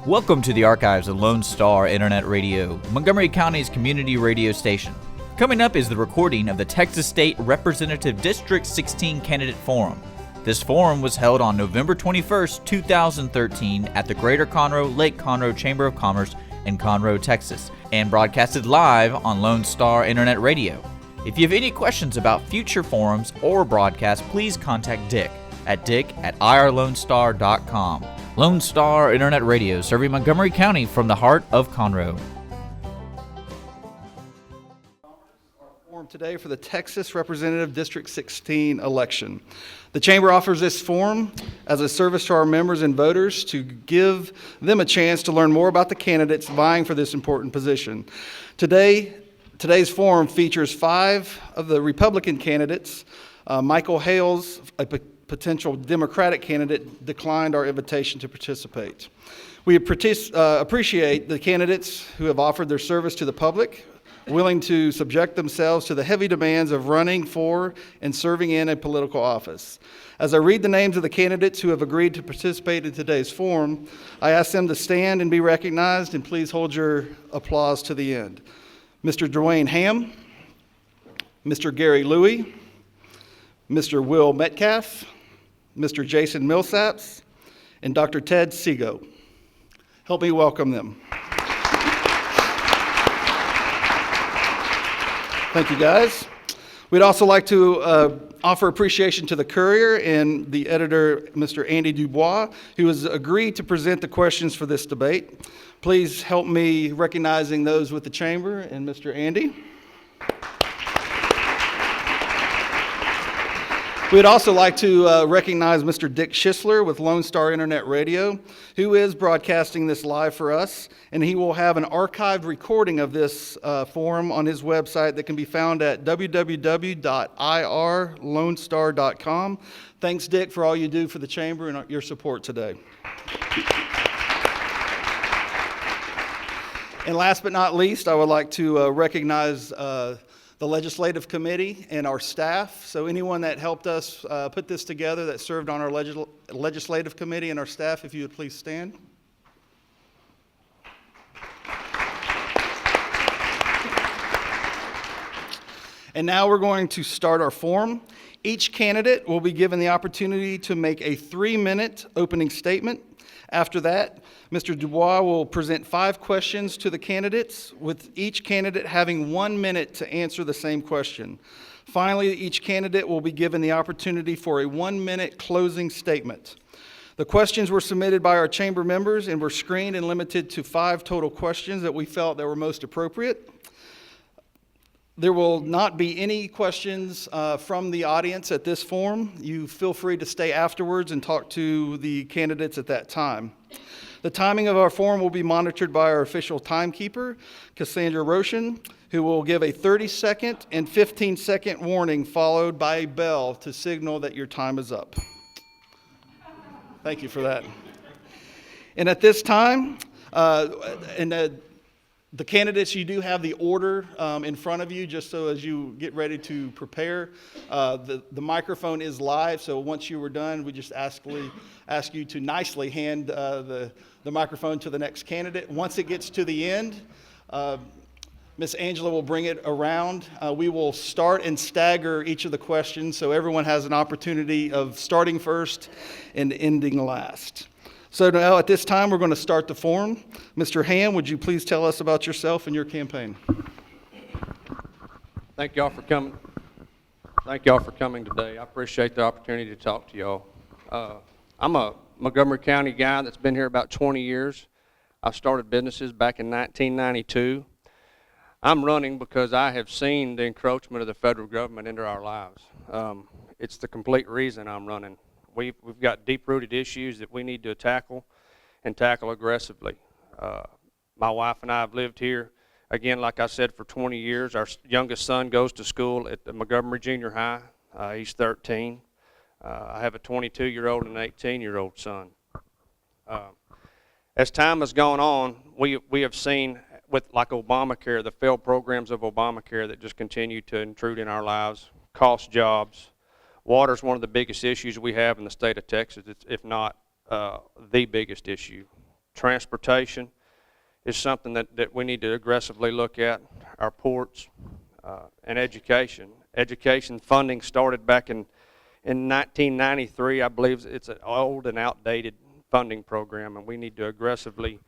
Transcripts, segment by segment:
Welcome to the archives of Lone Star Internet Radio, Montgomery County's community radio station. Coming up is the recording of the Texas State Representative District 16 Candidate Forum. This forum was held on November 21st, 2013 at the Greater Conroe Lake Conroe Chamber of Commerce in Conroe, Texas, and broadcasted live on Lone Star Internet Radio. If you have any questions about future forums or broadcasts, please contact Dick at irlonestar.com. Lone Star Internet Radio, serving Montgomery County from the heart of Conroe. Forum today for the Texas Representative District 16 election. The Chamber offers this forum as a service to our members and voters to give them a chance to learn more about the candidates vying for this important position. Today's forum features 5 of the Republican candidates. Michael Hales, a potential Democratic candidate, declined our invitation to participate. We appreciate the candidates who have offered their service to the public, willing to subject themselves to the heavy demands of running for and serving in a political office. As I read the names of the candidates who have agreed to participate in today's forum, I ask them to stand and be recognized, and please hold your applause to the end. Mr. Dwayne Ham, Mr. Gary Louie, Mr. Will Metcalf, Mr. Jason Millsaps, and Dr. Ted Seago. Help me welcome them. Thank you, guys. We'd also like to offer appreciation to the Courier and the editor, Mr. Andy Dubois, who has agreed to present the questions for this debate. Please help me recognizing those with the Chamber and Mr. Andy. We'd also like to recognize Mr. Dick Schisler with Lone Star Internet Radio, who is broadcasting this live for us, and he will have an archived recording of this forum on his website that can be found at www.irlonestar.com. Thanks, Dick, for all you do for the Chamber and your support today. And last but not least, I would like to recognize the Legislative Committee and our staff. So anyone that helped us put this together, that served on our Legislative Committee, and our staff, if you would please stand. And now we're going to start our forum. Each candidate will be given the opportunity to make a 3-minute opening statement. After that, Mr. Dubois will present 5 questions to the candidates, with each candidate having 1 minute to answer the same question. Finally, each candidate will be given the opportunity for a 1-minute closing statement. The questions were submitted by our chamber members and were screened and limited to 5 total questions that we felt that were most appropriate. There will not be any questions from the audience at this forum. You feel free to stay afterwards and talk to the candidates at that time. The timing of our forum will be monitored by our official timekeeper, Cassandra Roshan, who will give a 30-second and 15-second warning followed by a bell to signal that your time is up. Thank you for that. And at this time, the candidates, you do have the order in front of you, just so as you get ready to prepare. The microphone is live, so once you were done, we just ask you to nicely hand the microphone to the next candidate. Once it gets to the end, Miss Angela will bring it around. We will start and stagger each of the questions, so everyone has an opportunity of starting first and ending last. So now at this time, we're going to start the forum. Mr. Ham, would you please tell us about yourself and your campaign? Thank y'all for coming. Thank y'all for coming today. I appreciate the opportunity to talk to y'all. I'm a Montgomery County guy that's been here about 20 years. I started businesses back in 1992. I'm running because I have seen the encroachment of the federal government into our lives. It's the complete reason I'm running. We've got deep-rooted issues that we need to tackle and tackle aggressively. My wife and I have lived here, again, like I said, for 20 years. Our youngest son goes to school at the Montgomery Junior High. He's 13. I have a 22-year-old and an 18-year-old son. As time has gone on, we have seen, with like Obamacare, the failed programs of Obamacare that just continue to intrude in our lives, cost jobs. Water is one of the biggest issues we have in the state of Texas, if not the biggest issue. Transportation is something that we need to aggressively look at. Our ports and education. Education funding started back in 1993. I believe it's an old and outdated funding program, and we need to aggressively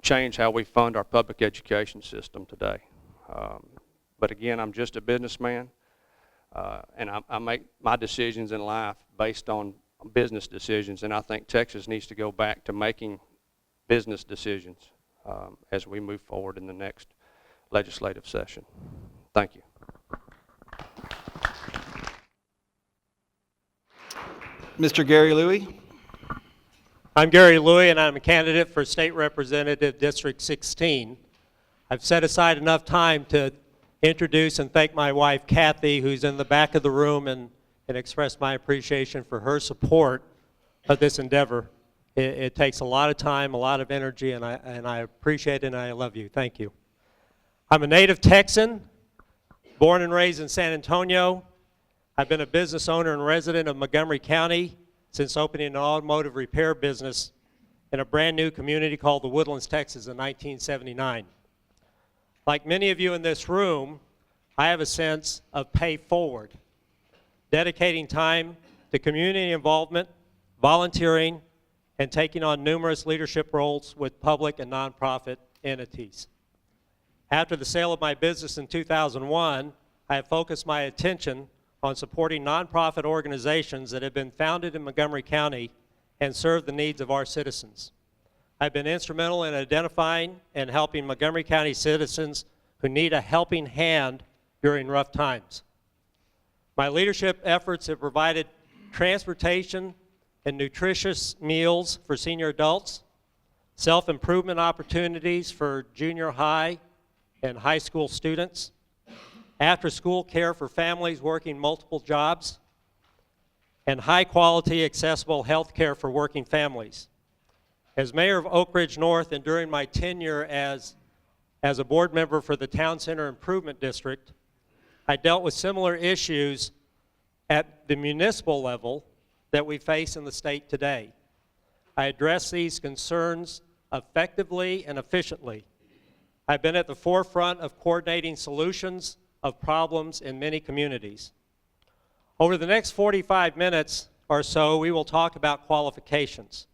change how we fund our public education system today. But again, I'm just a businessman, and I make my decisions in life based on business decisions, and I think Texas needs to go back to making business decisions as we move forward in the next legislative session. Thank you. Mr. Gary Louie. I'm Gary Louie, and I'm a candidate for State Representative District 16. I've set aside enough time to introduce and thank my wife, Kathy, who's in the back of the room, and express my appreciation for her support of this endeavor. It takes a lot of time, a lot of energy, and I appreciate it, and I love you. Thank you. I'm a native Texan, born and raised in San Antonio. I've been a business owner and resident of Montgomery County since opening an automotive repair business in a brand new community called The Woodlands, Texas in 1979. Like many of you in this room, I have a sense of pay forward, dedicating time to community involvement, volunteering, and taking on numerous leadership roles with public and nonprofit entities. After the sale of my business in 2001, I have focused my attention on supporting nonprofit organizations that have been founded in Montgomery County and serve the needs of our citizens. I've been instrumental in identifying and helping Montgomery County citizens who need a helping hand during rough times. My leadership efforts have provided transportation and nutritious meals for senior adults, self-improvement opportunities for junior high and high school students, after-school care for families working multiple jobs, and high-quality, accessible health care for working families. As mayor of Oak Ridge North and during my tenure as a board member for the Town Center Improvement District, I dealt with similar issues at the municipal level that we face in the state today. I address these concerns effectively and efficiently. I've been at the forefront of coordinating solutions of problems in many communities. Over the next 45 minutes or so, we will talk about qualifications.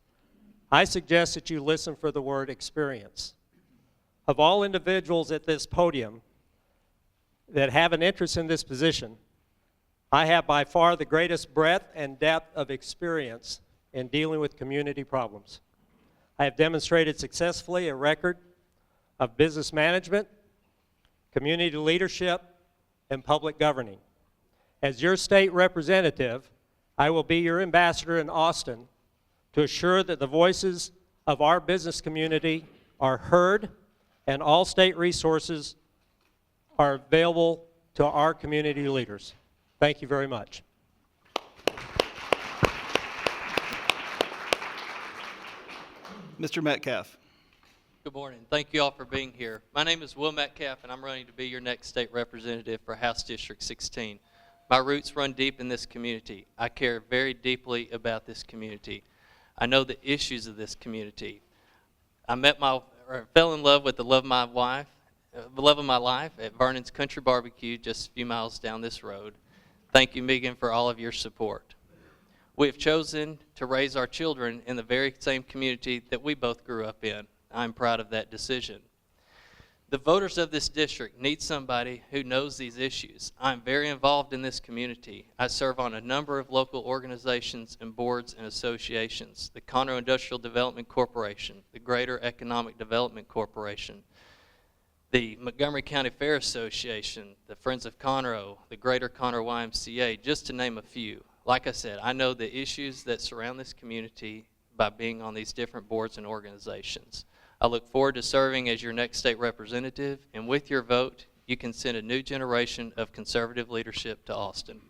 I suggest that you listen for the word experience. Of all individuals at this podium that have an interest in this position, I have by far the greatest breadth and depth of experience in dealing with community problems. I have demonstrated successfully a record of business management, community leadership, and public governing. As your state representative, I will be your ambassador in Austin to assure that the voices of our business community are heard and all state resources are available to our community leaders. Thank you very much. Mr. Metcalf. Good morning. Thank you all for being here. My name is Will Metcalf, and I'm running to be your next state representative for House District 16. My roots run deep in this community. I care very deeply about this community. I know the issues of this community. I fell in love with the love of my life at Vernon's Country Barbecue just a few miles down this road. Thank you, Megan, for all of your support. We have chosen to raise our children in the very same community that we both grew up in. I'm proud of that decision. The voters of this district need somebody who knows these issues. I'm very involved in this community. I serve on a number of local organizations and boards and associations, the Conroe Industrial Development Corporation, the Greater Economic Development Corporation, the Montgomery County Fair Association, the Friends of Conroe, the Greater Conroe YMCA, just to name a few. Like I said, I know the issues that surround this community by being on these different boards and organizations. I look forward to serving as your next state representative, and with your vote, you can send a new generation of conservative leadership to Austin.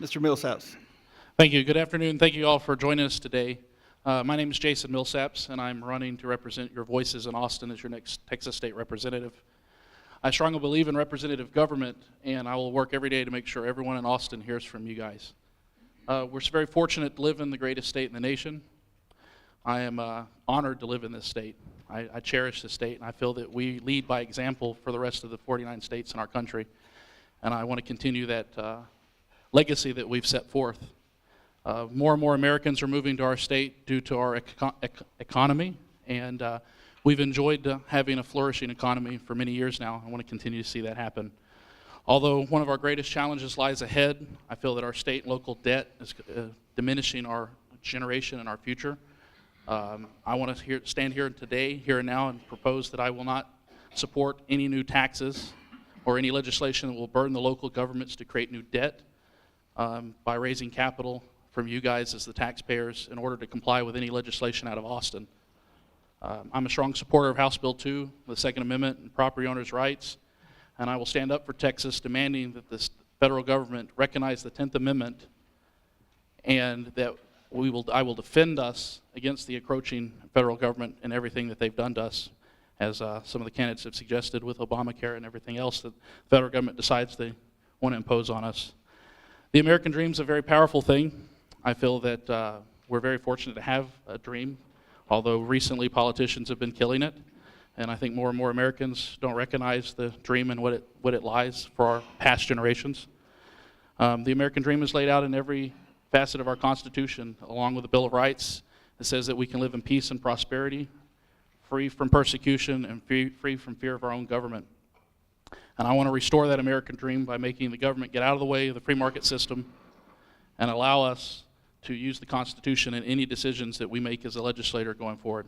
Mr. Millsaps. Thank you. Good afternoon. Thank you all for joining us today. My name is Jason Millsaps, and I'm running to represent your voices in Austin as your next Texas State Representative. I strongly believe in representative government, and I will work every day to make sure everyone in Austin hears from you guys. We're very fortunate to live in the greatest state in the nation. I am honored to live in this state. I cherish this state, and I feel that we lead by example for the rest of the 49 states in our country. And I want to continue that legacy that we've set forth. More and more Americans are moving to our state due to our economy, and we've enjoyed having a flourishing economy for many years now. I want to continue to see that happen. Although one of our greatest challenges lies ahead, I feel that our state and local debt is diminishing our generation and our future. I want to stand here today, here and now, and propose that I will not support any new taxes or any legislation that will burden the local governments to create new debt by raising capital from you guys as the taxpayers in order to comply with any legislation out of Austin. I'm a strong supporter of House Bill 2, the Second Amendment and property owners' rights, and I will stand up for Texas, demanding that the federal government recognize the 10th Amendment and that I will defend us against the encroaching federal government and everything that they've done to us, as some of the candidates have suggested with Obamacare and everything else that the federal government decides they want to impose on us. The American dream is a very powerful thing. I feel that we're very fortunate to have a dream, although recently politicians have been killing it. And I think more and more Americans don't recognize the dream and what it lies for our past generations. The American dream is laid out in every facet of our Constitution, along with the Bill of Rights. It says that we can live in peace and prosperity, free from persecution and free from fear of our own government. And I want to restore that American dream by making the government get out of the way of the free market system and allow us to use the Constitution in any decisions that we make as a legislator going forward.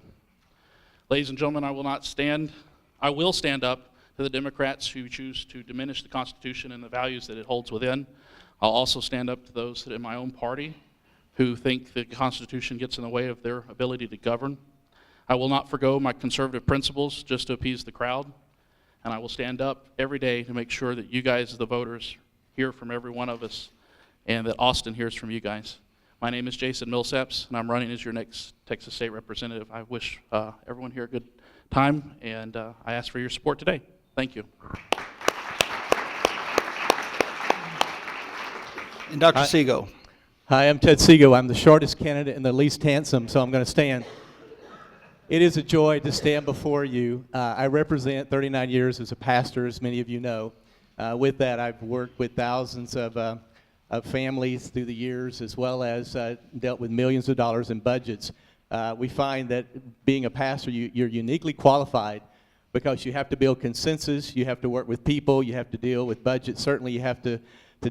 Ladies and gentlemen, I will stand up to the Democrats who choose to diminish the Constitution and the values that it holds within. I'll also stand up to those that in my own party who think the Constitution gets in the way of their ability to govern. I will not forgo my conservative principles just to appease the crowd, and I will stand up every day to make sure that you guys, the voters, hear from every one of us and that Austin hears from you guys. My name is Jason Millsaps, and I'm running as your next Texas State Representative. I wish everyone here a good time, and I ask for your support today. Thank you. And Dr. Segal. Hi, I'm Ted Segal. I'm the shortest candidate and the least handsome, so I'm going to stand. It is a joy to stand before you. I represent 39 years as a pastor, as many of you know. With that, I've worked with thousands of families through the years, as well as dealt with millions of dollars in budgets. We find that being a pastor, you're uniquely qualified because you have to build consensus, you have to work with people, you have to deal with budgets. Certainly you have to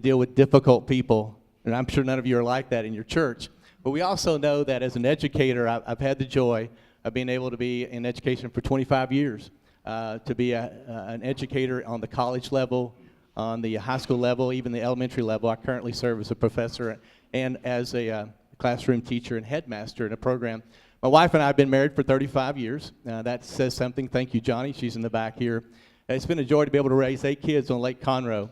deal with difficult people, and I'm sure none of you are like that in your church. But we also know that as an educator, I've had the joy of being able to be in education for 25 years, to be an educator on the college level, on the high school level, even the elementary level. I currently serve as a professor and as a classroom teacher and headmaster in a program. My wife and I have been married for 35 years. That says something. Thank you, Johnny. She's in the back here. It's been a joy to be able to raise 8 kids on Lake Conroe.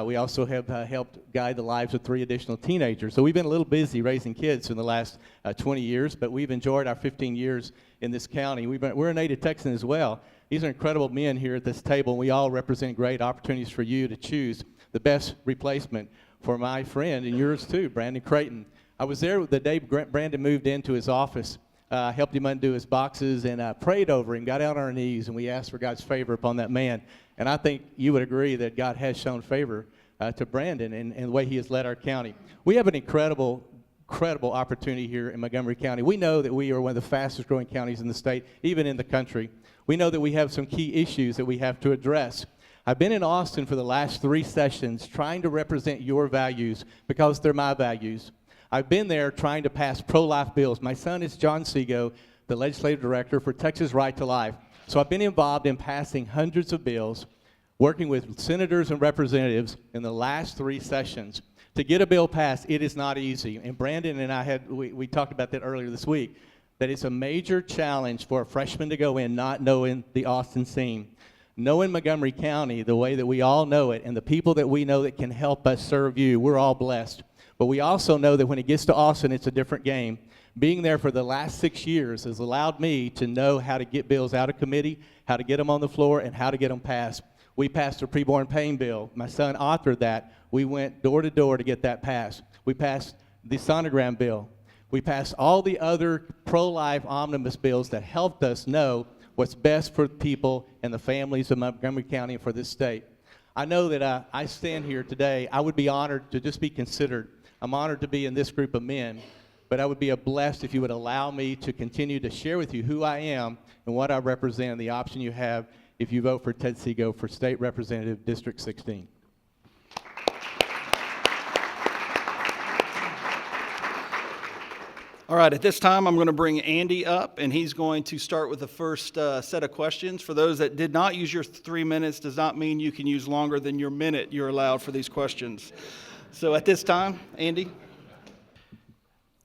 We also have helped guide the lives of 3 additional teenagers. So we've been a little busy raising kids in the last 20 years, but we've enjoyed our 15 years in this county. We're a native Texan as well. These are incredible men here at this table. We all represent great opportunities for you to choose the best replacement for my friend, and yours too, Brandon Creighton. I was there the day Brandon moved into his office. Helped him undo his boxes and prayed over him, got out on our knees, and we asked for God's favor upon that man. And I think you would agree that God has shown favor to Brandon and the way he has led our county. We have an incredible opportunity here in Montgomery County. We know that we are one of the fastest growing counties in the state, even in the country. We know that we have some key issues that we have to address. I've been in Austin for the last 3 sessions trying to represent your values because they're my values. I've been there trying to pass pro-life bills. My son is John Segal, the legislative director for Texas Right to Life. So I've been involved in passing hundreds of bills, working with senators and representatives in the last 3 sessions. To get a bill passed, it is not easy. And Brandon and I we talked about that earlier this week, that it's a major challenge for a freshman to go in not knowing the Austin scene. Knowing Montgomery County the way that we all know it and the people that we know that can help us serve you, we're all blessed. But we also know that when it gets to Austin, it's a different game. Being there for the last 6 years has allowed me to know how to get bills out of committee, how to get them on the floor, and how to get them passed. We passed a preborn pain bill. My son authored that. We went door to door to get that passed. We passed the sonogram bill. We passed all the other pro-life omnibus bills that helped us know what's best for people and the families of Montgomery County and for this state. I know that I stand here today. I would be honored to just be considered. I'm honored to be in this group of men, but I would be blessed if you would allow me to continue to share with you who I am and what I represent and the option you have if you vote for Ted Seago for State Representative District 16. All right, at this time, I'm going to bring Andy up, and he's going to start with the first set of questions. For those that did not use your 3 minutes, does not mean you can use longer than your minute you're allowed for these questions. So at this time, Andy.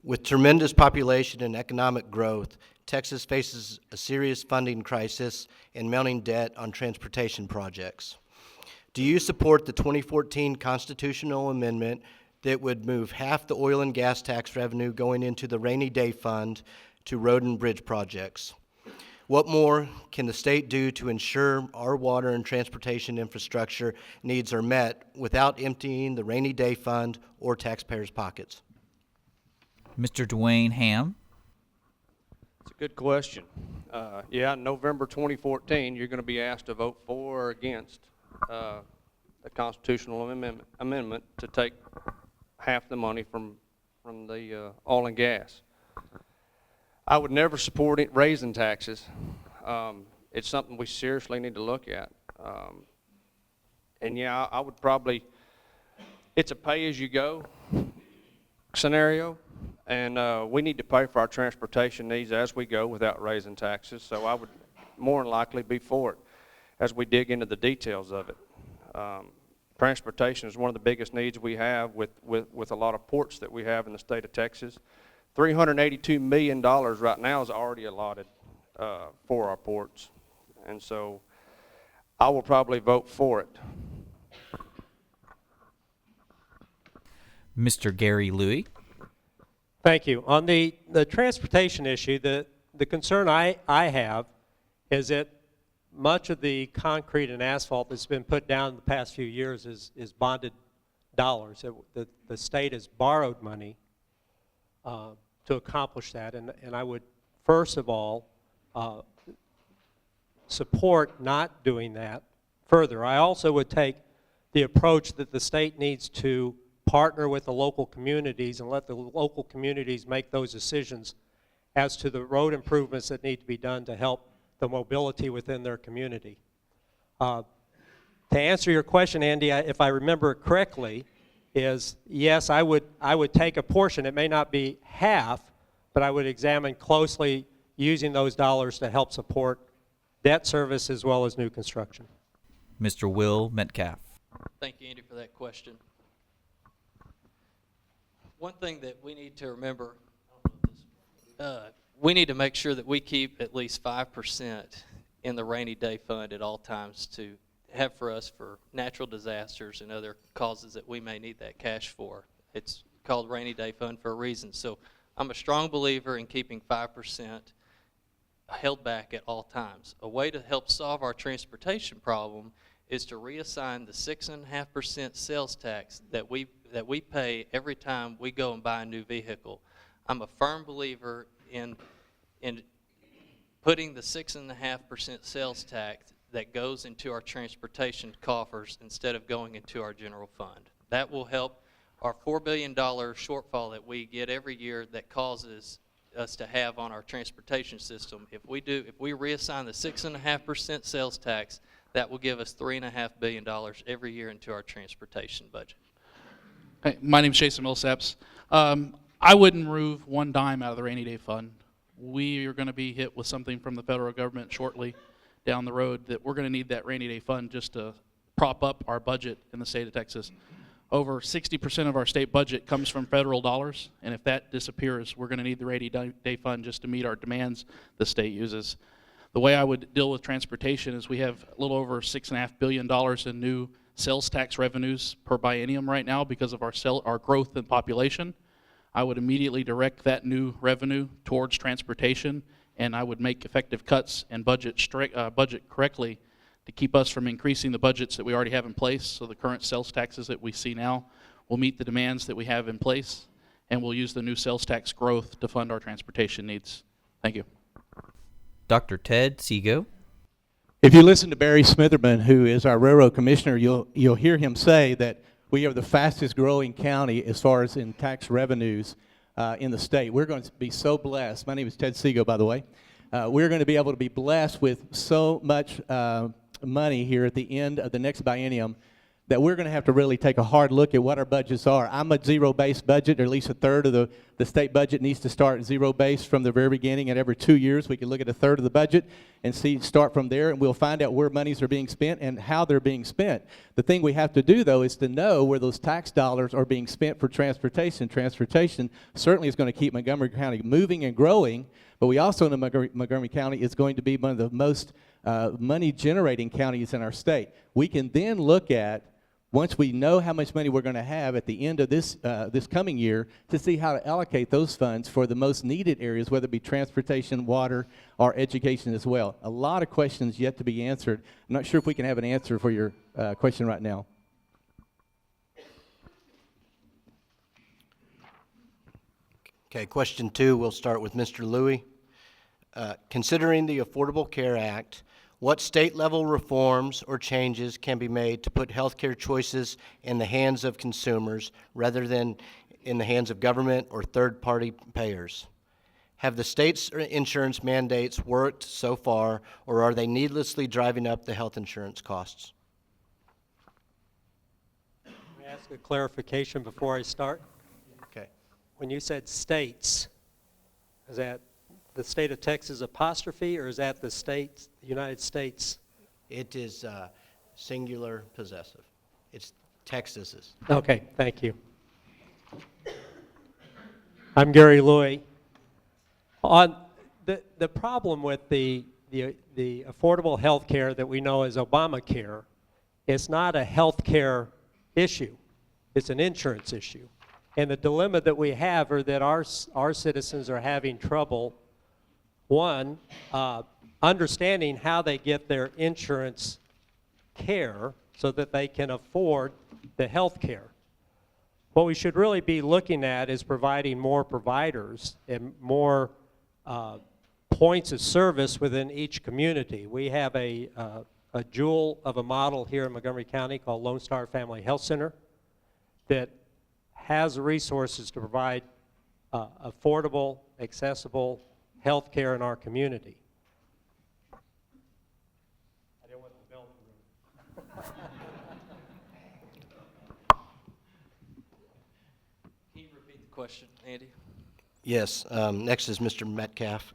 With tremendous population and economic growth, Texas faces a serious funding crisis and mounting debt on transportation projects. Do you support the 2014 constitutional amendment that would move half the oil and gas tax revenue going into the rainy day fund to road and bridge projects? What more can the state do to ensure our water and transportation infrastructure needs are met without emptying the rainy day fund or taxpayers' pockets? Mr. Dwayne Ham. It's a good question. Yeah, November 2014, you're going to be asked to vote for or against the constitutional amendment to take half the money from the oil and gas. I would never support it raising taxes. It's something we seriously need to look at. And yeah, I would probably, it's a pay-as-you-go scenario, and we need to pay for our transportation needs as we go without raising taxes, so I would more than likely be for it as we dig into the details of it. Transportation is one of the biggest needs we have with a lot of ports that we have in the state of Texas. $382 million right now is already allotted for our ports, and so I will probably vote for it. Mr. Gary Louie. Thank you. On the transportation issue, the concern I have is that much of the concrete and asphalt that's been put down in the past few years is bonded dollars. The state has borrowed money to accomplish that, and I would first of all support not doing that further. I also would take the approach that the state needs to partner with the local communities and let the local communities make those decisions as to the road improvements that need to be done to help the mobility within their community. To answer your question, Andy, if I remember it correctly, is yes, I would take a portion. It may not be half, but I would examine closely using those dollars to help support debt service as well as new construction. Mr. Will Metcalf. Thank you, Andy, for that question. One thing that we need to remember, we need to make sure that we keep at least 5% in the rainy day fund at all times to have for us for natural disasters and other causes that we may need that cash for. It's called rainy day fund for a reason. So I'm a strong believer in keeping 5% held back at all times. A way to help solve our transportation problem is to reassign the 6.5% sales tax that we pay every time we go and buy a new vehicle. I'm a firm believer in putting the 6.5% sales tax that goes into our transportation coffers instead of going into our general fund. That will help our $4 billion shortfall that we get every year that causes us to have on our transportation system. If we reassign the 6.5% sales tax, that will give us $3.5 billion every year into our transportation budget. Hey, my name is Jason Millsaps. I wouldn't remove one dime out of the rainy day fund. We are going to be hit with something from the federal government shortly down the road that we're going to need that rainy day fund just to prop up our budget in the state of Texas. Over 60% of our state budget comes from federal dollars, and if that disappears, we're going to need the rainy day fund just to meet our demands the state uses. The way I would deal with transportation is we have a little over $6.5 billion in new sales tax revenues per biennium right now because of our growth in population. I would immediately direct that new revenue towards transportation, and I would make effective cuts and budget correctly to keep us from increasing the budgets that we already have in place. So the current sales taxes that we see now will meet the demands that we have in place, and we'll use the new sales tax growth to fund our transportation needs. Thank you. Dr. Ted Seago. If you listen to Barry Smitherman, who is our railroad commissioner, you'll hear him say that we are the fastest growing county as far as in tax revenues in the state. We're going to be so blessed. My name is Ted Seago, by the way. We're going to be able to be blessed with so much money here at the end of the next biennium that we're going to have to really take a hard look at what our budgets are. I'm a zero-based budget, or at least a third of the state budget needs to start zero-based from the very beginning. And every 2 years, we can look at a third of the budget and start from there, and we'll find out where monies are being spent and how they're being spent. The thing we have to do, though, is to know where those tax dollars are being spent for transportation. Transportation certainly is going to keep Montgomery County moving and growing, but we also know Montgomery County is going to be one of the most money-generating counties in our state. We can then look at, once we know how much money we're going to have at the end of this coming year, to see how to allocate those funds for the most needed areas, whether it be transportation, water, or education as well. A lot of questions yet to be answered. I'm not sure if we can have an answer for your question right now. Okay, question 2, we'll start with Mr. Louie. Considering the Affordable Care Act, what state-level reforms or changes can be made to put healthcare choices in the hands of consumers rather than in the hands of government or third-party payers? Have the state's insurance mandates worked so far, or are they needlessly driving up the health insurance costs? Can I ask a clarification before I start? Okay. When you said states, is that the state of Texas apostrophe, or is that the state, the United States? It is singular possessive. It's Texas's. Okay, thank you. I'm Gary Louie. On the problem with the affordable health care that we know as Obamacare, it's not a health care issue. It's an insurance issue. And the dilemma that we have are that our citizens are having trouble, one, understanding how they get their insurance care so that they can afford the health care. What we should really be looking at is providing more providers and more points of service within each community. We have a jewel of a model here in Montgomery County called Lone Star Family Health Center that has resources to provide affordable, accessible health care in our community. I didn't want the bell to ring. Can you repeat the question, Andy? Yes. Next is Mr. Metcalf.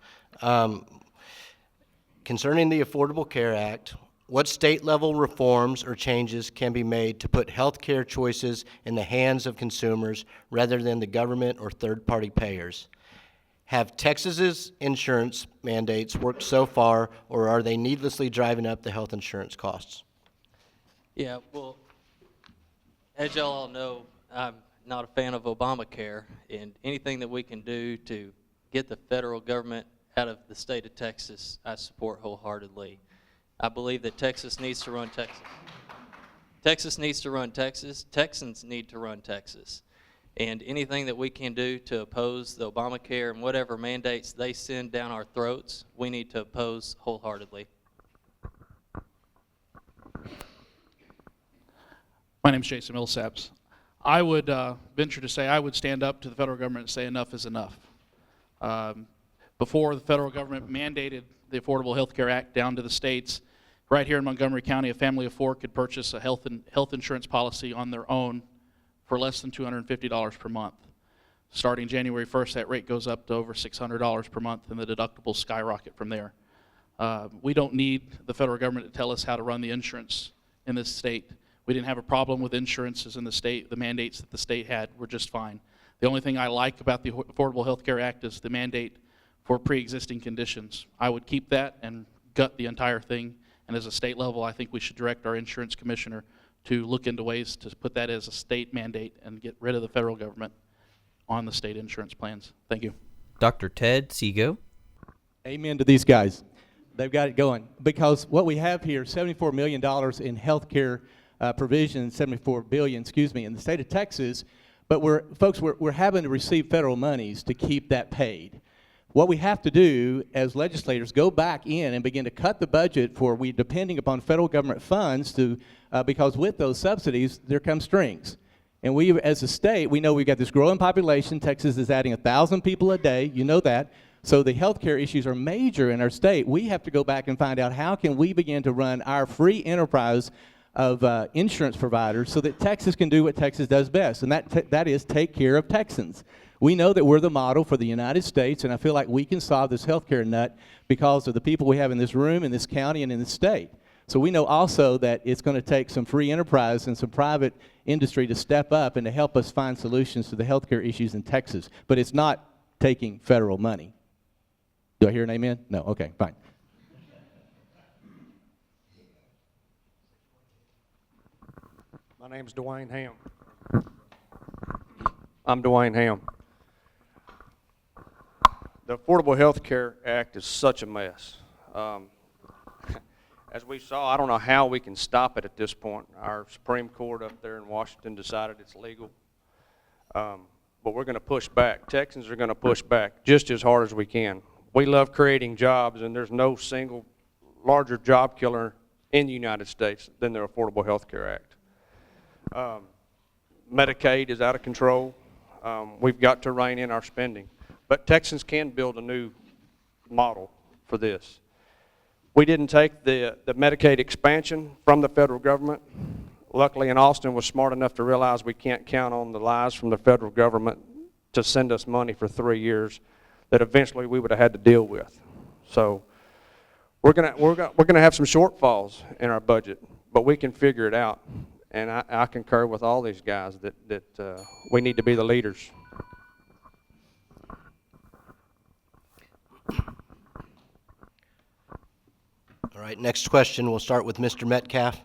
Concerning the Affordable Care Act, what state-level reforms or changes can be made to put health care choices in the hands of consumers rather than the government or third-party payers? Have Texas's insurance mandates worked so far, or are they needlessly driving up the health insurance costs? Yeah, well, as y'all all know, I'm not a fan of Obamacare, and anything that we can do to get the federal government out of the state of Texas, I support wholeheartedly. I believe that Texas needs to run Texas. Texas needs to run Texas. Texans need to run Texas. And anything that we can do to oppose the Obamacare and whatever mandates they send down our throats, we need to oppose wholeheartedly. My name is Jason Millsaps. I would venture to say I would stand up to the federal government and say enough is enough. Before the federal government mandated the Affordable Health Care Act down to the states, right here in Montgomery County, a family of 4 could purchase a health insurance policy on their own for less than $250 per month. Starting January 1st, that rate goes up to over $600 per month, and the deductibles skyrocket from there. We don't need the federal government to tell us how to run the insurance in this state. We didn't have a problem with insurances in the state. The mandates that the state had were just fine. The only thing I like about the Affordable Health Care Act is the mandate for pre-existing conditions. I would keep that and gut the entire thing, and as a state level, I think we should direct our insurance commissioner to look into ways to put that as a state mandate and get rid of the federal government on the state insurance plans. Thank you. Dr. Ted Seago. Amen to these guys. They've got it going. Because what we have here, $74 million in health care provision, $74 billion, in the state of Texas. But we're having to receive federal monies to keep that paid. What we have to do as legislators, go back in and begin to cut the budget for depending upon federal government funds because with those subsidies, there come strings. And we, as a state, we know we've got this growing population. Texas is adding 1,000 people a day. You know that. So the healthcare issues are major in our state. We have to go back and find out how can we begin to run our free enterprise of insurance providers so that Texas can do what Texas does best, and that is take care of Texans. We know that we're the model for the United States, and I feel like we can solve this healthcare nut because of the people we have in this room, in this county, and in this state. So we know also that it's going to take some free enterprise and some private industry to step up and to help us find solutions to the healthcare issues in Texas. But it's not taking federal money. Do I hear an amen? No, okay, fine. My name's Dwayne Ham. I'm Dwayne Ham. The Affordable Health Care Act is such a mess. As we saw, I don't know how we can stop it at this point. Our Supreme Court up there in Washington decided it's legal. But we're going to push back. Texans are going to push back just as hard as we can. We love creating jobs, and there's no single larger job killer in the United States than the Affordable Health Care Act. Medicaid is out of control. We've got to rein in our spending. But Texans can build a new model for this. We didn't take the Medicaid expansion from the federal government. Luckily, in Austin was smart enough to realize we can't count on the lies from the federal government to send us money for 3 years that eventually we would have had to deal with. So we're gonna have some shortfalls in our budget, but we can figure it out. And I concur with all these guys that we need to be the leaders. All right, next question. We'll start with Mr. Metcalf.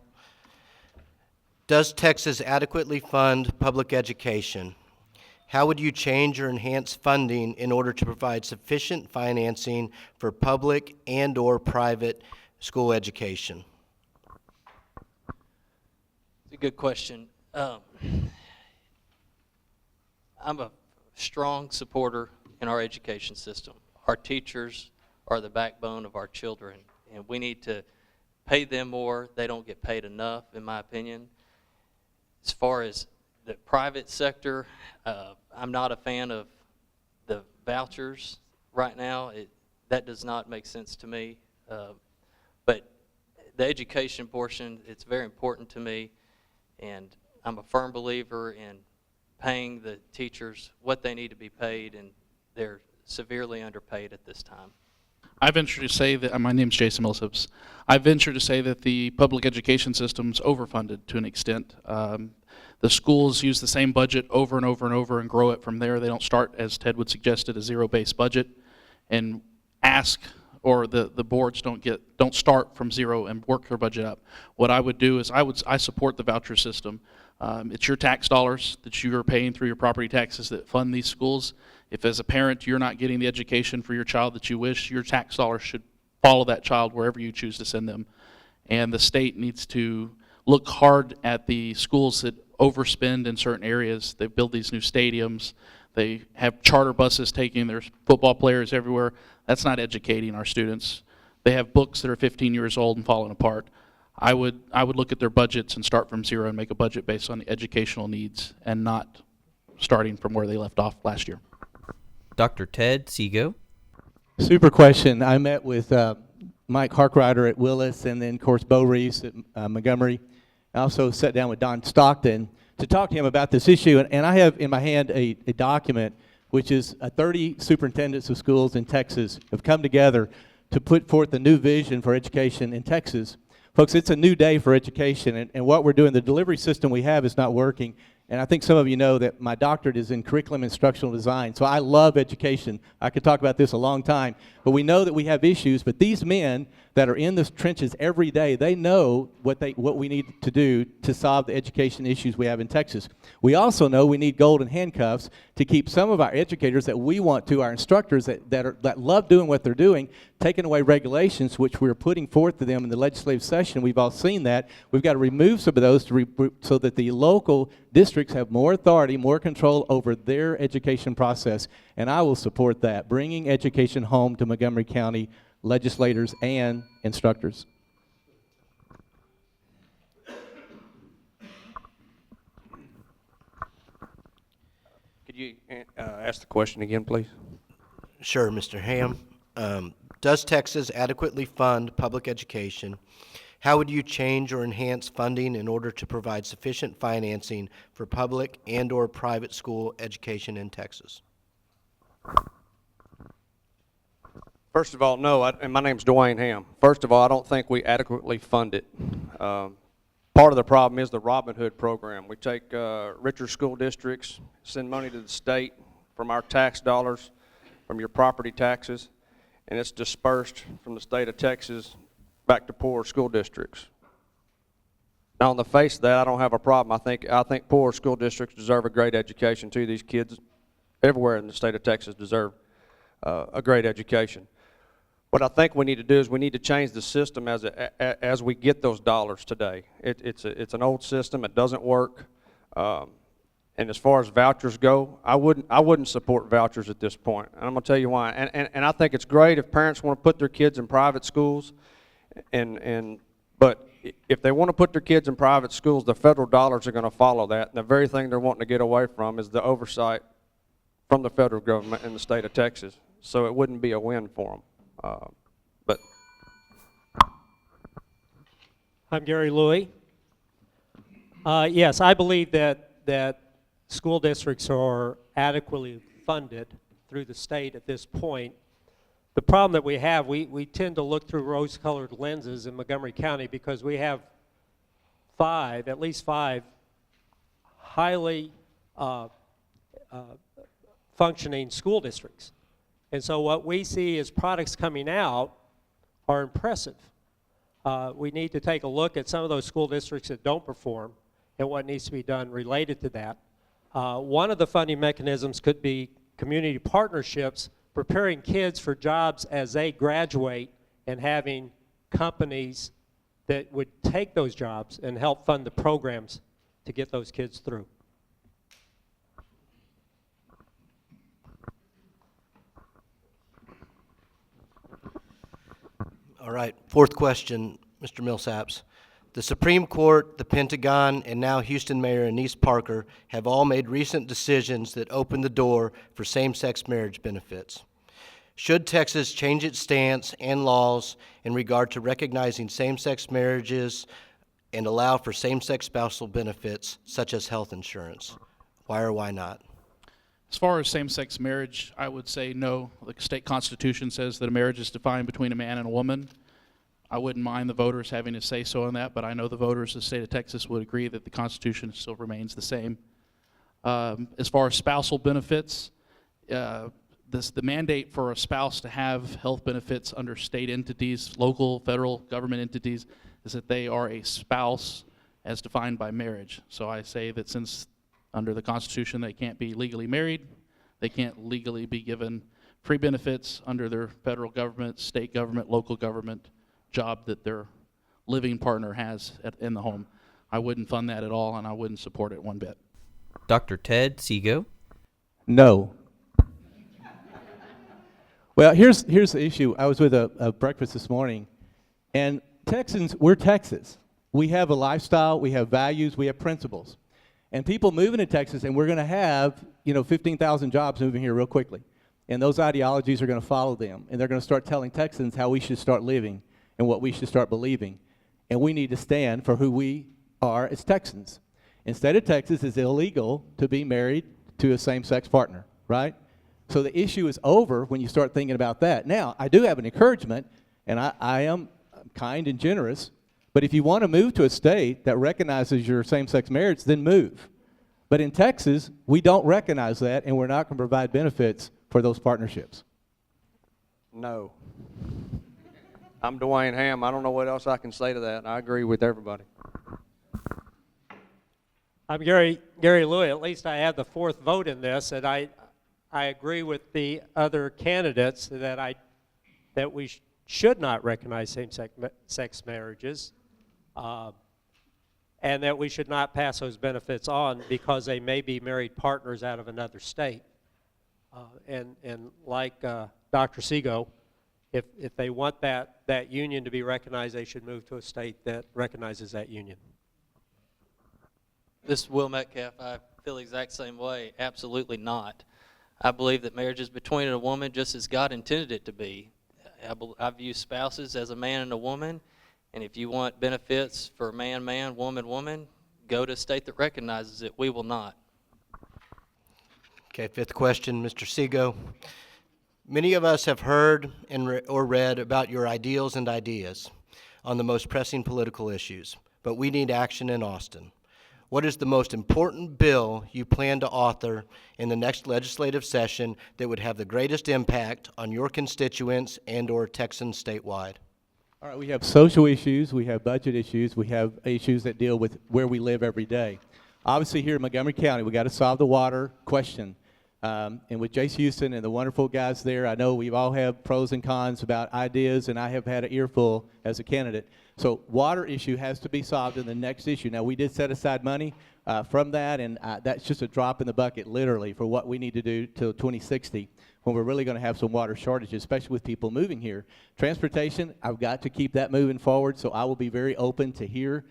Does Texas adequately fund public education? How would you change or enhance funding in order to provide sufficient financing for public and/or private school education? It's a good question. I'm a strong supporter in our education system. Our teachers are the backbone of our children, and we need to pay them more. They don't get paid enough, in my opinion. As far as the private sector, I'm not a fan of the vouchers right now. That does not make sense to me. But the education portion, it's very important to me, and I'm a firm believer in paying the teachers what they need to be paid, and they're severely underpaid at this time. I venture to say that, my name's Jason Millsaps. I venture to say that the public education system's overfunded to an extent. The schools use the same budget over and over and over and grow it from there. They don't start, as Ted would suggest, at a zero-based budget and ask, or the boards don't start from zero and work their budget up. What I would do is I support the voucher system. It's your tax dollars that you are paying through your property taxes that fund these schools. If as a parent you're not getting the education for your child that you wish, your tax dollars should follow that child wherever you choose to send them. And the state needs to look hard at the schools that overspend in certain areas. They build these new stadiums. They have charter buses taking their football players everywhere. That's not educating our students. They have books that are 15 years old and falling apart. I would look at their budgets and start from zero and make a budget based on the educational needs and not starting from where they left off last year. Dr. Ted Seago. Super question. I met with Mike Harkrider at Willis, and then, of course, Bo Reeves at Montgomery. I also sat down with Don Stockton to talk to him about this issue, and I have in my hand a document which is 30 superintendents of schools in Texas have come together to put forth a new vision for education in Texas. Folks, it's a new day for education, and what we're doing, the delivery system we have is not working. And I think some of you know that my doctorate is in curriculum instructional design, so I love education. I could talk about this a long time, but we know that we have issues, but these men that are in the trenches every day, they know what we need to do to solve the education issues we have in Texas. We also know we need golden handcuffs to keep some of our educators that we want to, our instructors that love doing what they're doing, taking away regulations which we're putting forth to them in the legislative session. We've all seen that. We've got to remove some of those so that the local districts have more authority, more control over their education process, and I will support that, bringing education home to Montgomery County legislators and instructors. Could you ask the question again, please? Sure, Mr. Ham. Does Texas adequately fund public education? How would you change or enhance funding in order to provide sufficient financing for public and/or private school education in Texas? First of all, no, and my name's Dwayne Ham. First of all, I don't think we adequately fund it. Part of the problem is the Robin Hood program. We take richer school districts, send money to the state from our tax dollars, from your property taxes, and it's dispersed from the state of Texas back to poor school districts. Now, on the face of that, I don't have a problem. I think poor school districts deserve a great education too. These kids everywhere in the state of Texas deserve a great education. What I think we need to do is we need to change the system as we get those dollars today. It's an old system. It doesn't work. And as far as vouchers go, I wouldn't support vouchers at this point. And I'm going to tell you why. And I think it's great if parents want to put their kids in private schools. But if they want to put their kids in private schools, the federal dollars are going to follow that. And the very thing they're wanting to get away from is the oversight from the federal government in the state of Texas. So it wouldn't be a win for them. But I'm Gary Louie. Yes, I believe that school districts are adequately funded through the state at this point. The problem that we have, we tend to look through rose-colored lenses in Montgomery County because we have at least five highly functioning school districts. And so what we see as products coming out are impressive. We need to take a look at some of those school districts that don't perform and what needs to be done related to that. One of the funding mechanisms could be community partnerships, preparing kids for jobs as they graduate and having companies that would take those jobs and help fund the programs to get those kids through. All right, fourth question, Mr. Millsaps. The Supreme Court, the Pentagon, and now Houston Mayor Anise Parker have all made recent decisions that open the door for same-sex marriage benefits. Should Texas change its stance and laws in regard to recognizing same-sex marriages and allow for same-sex spousal benefits, such as health insurance? Why or why not? As far as same-sex marriage, I would say no. The state constitution says that a marriage is defined between a man and a woman. I wouldn't mind the voters having a say-so on that, but I know the voters of the state of Texas would agree that the Constitution still remains the same. As far as spousal benefits, the mandate for a spouse to have health benefits under state entities, local, federal government entities, is that they are a spouse as defined by marriage. So I say that since under the Constitution they can't be legally married, they can't legally be given free benefits under their federal government, state government, local government job that their living partner has in the home. I wouldn't fund that at all, and I wouldn't support it one bit. Dr. Ted Seago. No. Well, here's the issue. I was with a breakfast this morning, and Texans, we're Texas. We have a lifestyle, we have values, we have principles. And people moving to Texas, and we're going to have, 15,000 jobs moving here real quickly. And those ideologies are going to follow them, and they're going to start telling Texans how we should start living and what we should start believing. And we need to stand for who we are as Texans. In the state of Texas, it's illegal to be married to a same-sex partner, right? So the issue is over when you start thinking about that. Now, I do have an encouragement, and I am kind and generous, but if you want to move to a state that recognizes your same-sex marriage, then move. But in Texas, we don't recognize that, and we're not going to provide benefits for those partnerships. no. I'm Dwayne Ham. I don't know what else I can say to that. I agree with everybody. I'm Gary Louie. At least I have the fourth vote in this, and I agree with the other candidates that we should not recognize same-sex marriages. and that we should not pass those benefits on because they may be married partners out of another state. And like Dr. Seago, if they want that union to be recognized, they should move to a state that recognizes that union. This is Will Metcalf. I feel the exact same way. Absolutely not. I believe that marriage is between a woman just as God intended it to be. I view spouses as a man and a woman, and if you want benefits for man, man, woman, woman, go to a state that recognizes it. We will not. Okay, fifth question, Mr. Seago. Many of us have heard or read about your ideals and ideas on the most pressing political issues, but we need action in Austin. What is the most important bill you plan to author in the next legislative session that would have the greatest impact on your constituents and/or Texans statewide? All right, we have social issues, we have budget issues, we have issues that deal with where we live every day. Obviously, here in Montgomery County, we got to solve the water question. And with Jace Houston and the wonderful guys there, I know we've all have pros and cons about ideas, and I have had an earful as a candidate. So water issue has to be solved in the next issue. Now, we did set aside money from that, and that's just a drop in the bucket, literally, for what we need to do till 2060, when we're really going to have some water shortages, especially with people moving here. Transportation, I've got to keep that moving forward, so I will be very open to hear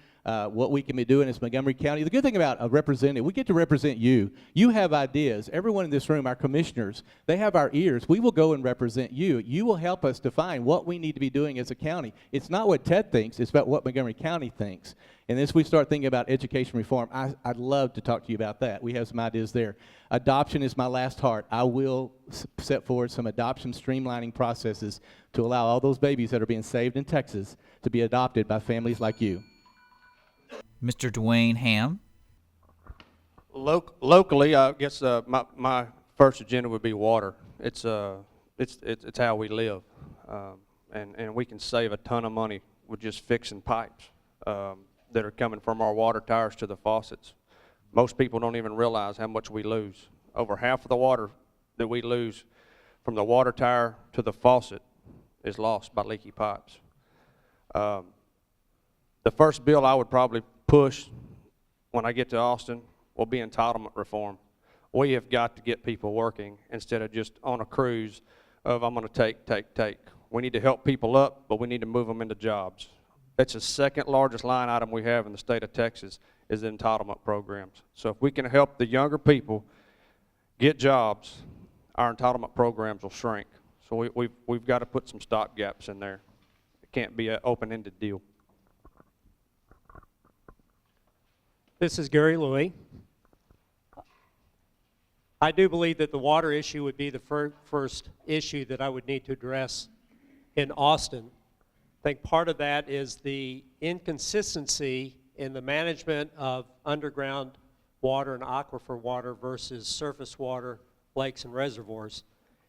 what we can be doing as Montgomery County. The good thing about a representative, we get to represent you. You have ideas. Everyone in this room, our commissioners, they have our ears. We will go and represent you. You will help us define what we need to be doing as a county. It's not what Ted thinks. It's about what Montgomery County thinks. And as we start thinking about education reform, I'd love to talk to you about that. We have some ideas there. Adoption is my last heart. I will set forward some adoption streamlining processes to allow all those babies that are being saved in Texas to be adopted by families like you. Mr. Dwayne Ham. Locally, I guess my first agenda would be water. It's how we live, and we can save a ton of money with just fixing pipes that are coming from our water towers to the faucets. Most people don't even realize how much we lose. Over half of the water that we lose from the water tower to the faucet is lost by leaky pipes. The first bill I would probably push when I get to Austin will be entitlement reform. We have got to get people working instead of just on a cruise of I'm going to take. We need to help people up, but we need to move them into jobs. That's the second largest line item we have in the state of Texas is the entitlement programs. So if we can help the younger people get jobs, our entitlement programs will shrink. So we've got to put some stop gaps in there. It can't be an open-ended deal. This is Gary Louie. I do believe that the water issue would be the first issue that I would need to address in Austin. I think part of that is the inconsistency in the management of underground water and aquifer water versus surface water, lakes and reservoirs,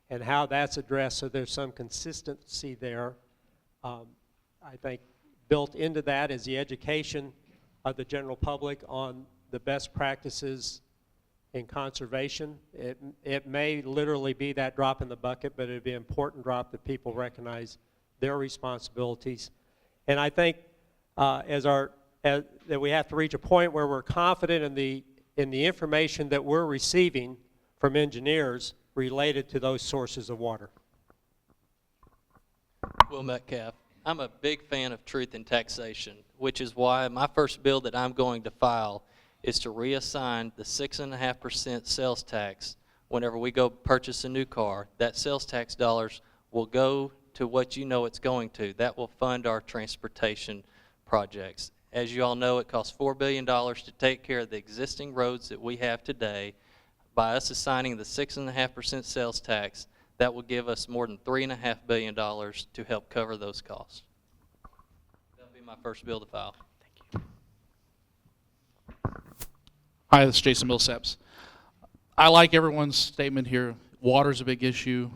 and how that's addressed so there's some consistency there. I think built into that is the education of the general public on the best practices in conservation. It may literally be that drop in the bucket, but it would be an important drop that people recognize their responsibilities. And I think that we have to reach a point where we're confident in the information that we're receiving from engineers related to those sources of water. Will Metcalf. I'm a big fan of truth in taxation, which is why my first bill that I'm going to file is to reassign the 6.5% sales tax whenever we go purchase a new car. That sales tax dollars will go to what you know it's going to. That will fund our transportation projects. As you all know, it costs $4 billion to take care of the existing roads that we have today. By us assigning the 6.5% sales tax, that will give us more than $3.5 billion to help cover those costs. That'll be my first bill to file. Thank you. Hi, this is Jason Millsaps. I like everyone's statement here. Water's a big issue.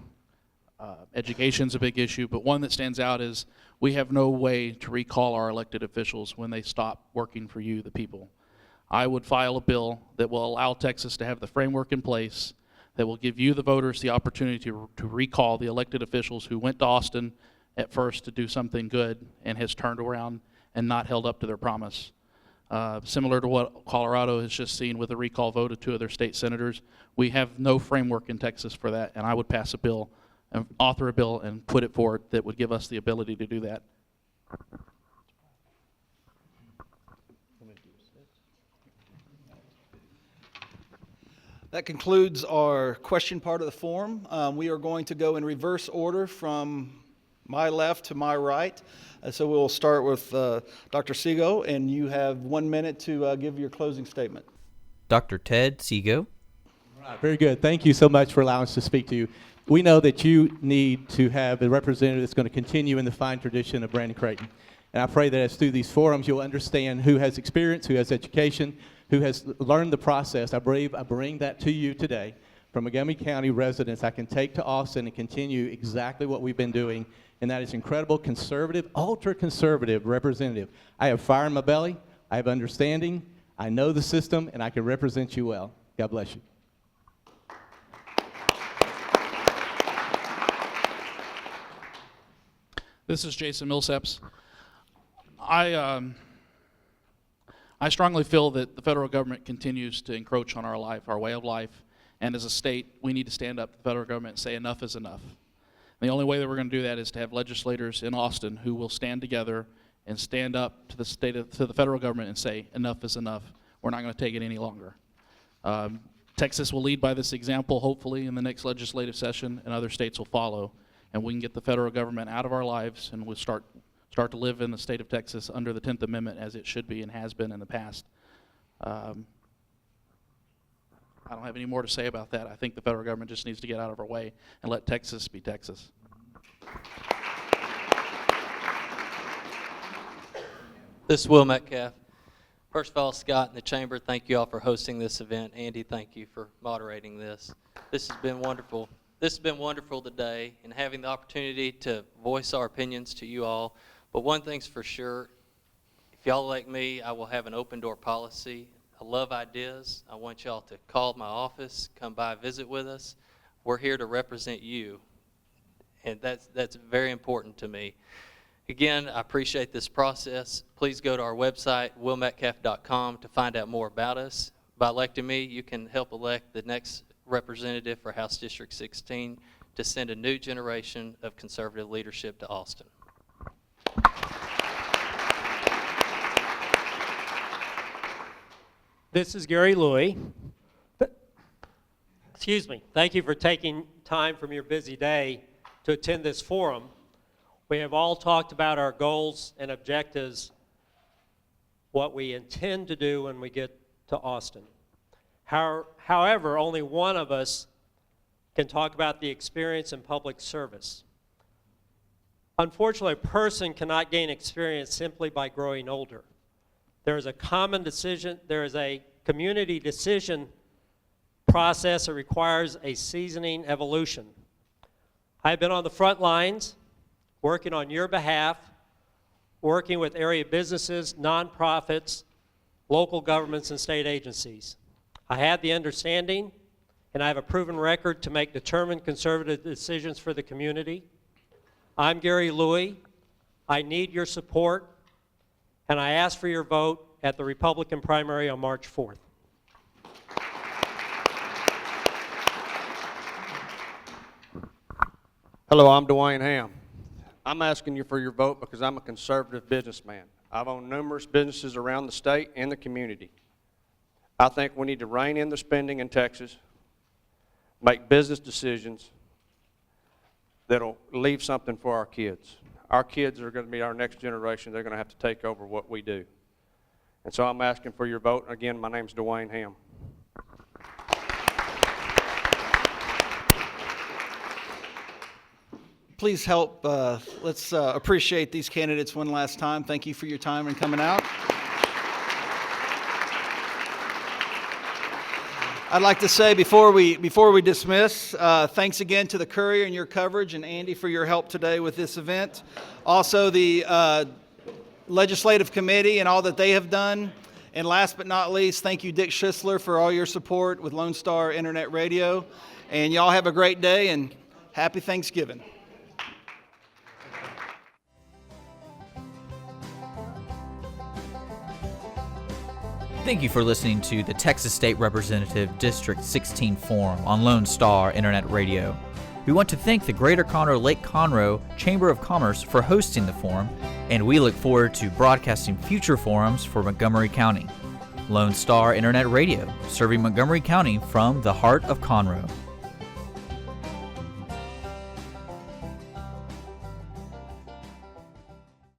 Education's a big issue, but one that stands out is we have no way to recall our elected officials when they stop working for you, the people. I would file a bill that will allow Texas to have the framework in place that will give you, the voters, the opportunity to recall the elected officials who went to Austin at first to do something good and has turned around and not held up to their promise. Similar to what Colorado has just seen with the recall vote of 2 of their state senators, we have no framework in Texas for that, and I would pass a bill, author a bill, and put it forward that would give us the ability to do that. That concludes our question part of the forum. We are going to go in reverse order from my left to my right. So we'll start with Dr. Segal, and you have 1 minute to give your closing statement. Dr. Ted Segal. Very good. Thank you so much for allowing us to speak to you. We know that you need to have a representative that's going to continue in the fine tradition of Brandon Creighton. And I pray that as through these forums, you'll understand who has experience, who has education, who has learned the process. I bring that to you today. From Montgomery County residents, I can take to Austin and continue exactly what we've been doing, and that is incredible conservative, ultra-conservative representative. I have fire in my belly, I have understanding, I know the system, and I can represent you well. God bless you. This is Jason Millsaps. I strongly feel that the federal government continues to encroach on our life, our way of life, and as a state, we need to stand up to the federal government and say enough is enough. And the only way that we're going to do that is to have legislators in Austin who will stand together and stand up to the federal government and say enough is enough. We're not going to take it any longer. Texas will lead by this example, hopefully, in the next legislative session, and other states will follow, and we can get the federal government out of our lives, and we'll start to live in the state of Texas under the 10th Amendment as it should be and has been in the past. I don't have any more to say about that. I think the federal government just needs to get out of our way and let Texas be Texas. This is Will Metcalf. First of all, Scott and the Chamber, thank you all for hosting this event. Andy, thank you for moderating this. This has been wonderful. This has been wonderful today, and having the opportunity to voice our opinions to you all. But one thing's for sure, if y'all like me, I will have an open door policy. I love ideas. I want y'all to call my office, come by, visit with us. We're here to represent you, and that's very important to me. Again, I appreciate this process. Please go to our website, willmetcalf.com, to find out more about us. By electing me, you can help elect the next representative for House District 16 to send a new generation of conservative leadership to Austin. This is Gary Louie. Excuse me. Thank you for taking time from your busy day to attend this forum. We have all talked about our goals and objectives, what we intend to do when we get to Austin. However, only one of us can talk about the experience in public service. Unfortunately, a person cannot gain experience simply by growing older. There is a common decision, there is a community decision process that requires a seasoning evolution. I've been on the front lines, working on your behalf, working with area businesses, nonprofits, local governments, and state agencies. I have the understanding, and I have a proven record to make determined conservative decisions for the community. I'm Gary Louie. I need your support, and I ask for your vote at the Republican primary on March 4th. Hello, I'm Dwayne Ham. I'm asking you for your vote because I'm a conservative businessman. I've owned numerous businesses around the state and the community. I think we need to rein in the spending in Texas, make business decisions that'll leave something for our kids. Our kids are going to be our next generation. They're going to have to take over what we do. And so I'm asking for your vote. Again, my name's Dwayne Ham. Please help. Let's appreciate these candidates one last time. Thank you for your time and coming out. I'd like to say before we dismiss, thanks again to the Courier and your coverage, and Andy for your help today with this event. Also, the Legislative Committee and all that they have done. And last but not least, thank you, Dick Schisler, for all your support with Lone Star Internet Radio. And y'all have a great day and happy Thanksgiving. Thank you for listening to the Texas State Representative District 16 Forum on Lone Star Internet Radio. We want to thank the Greater Conroe Lake Conroe Chamber of Commerce for hosting the forum, and we look forward to broadcasting future forums for Montgomery County. Lone Star Internet Radio, serving Montgomery County from the heart of Conroe.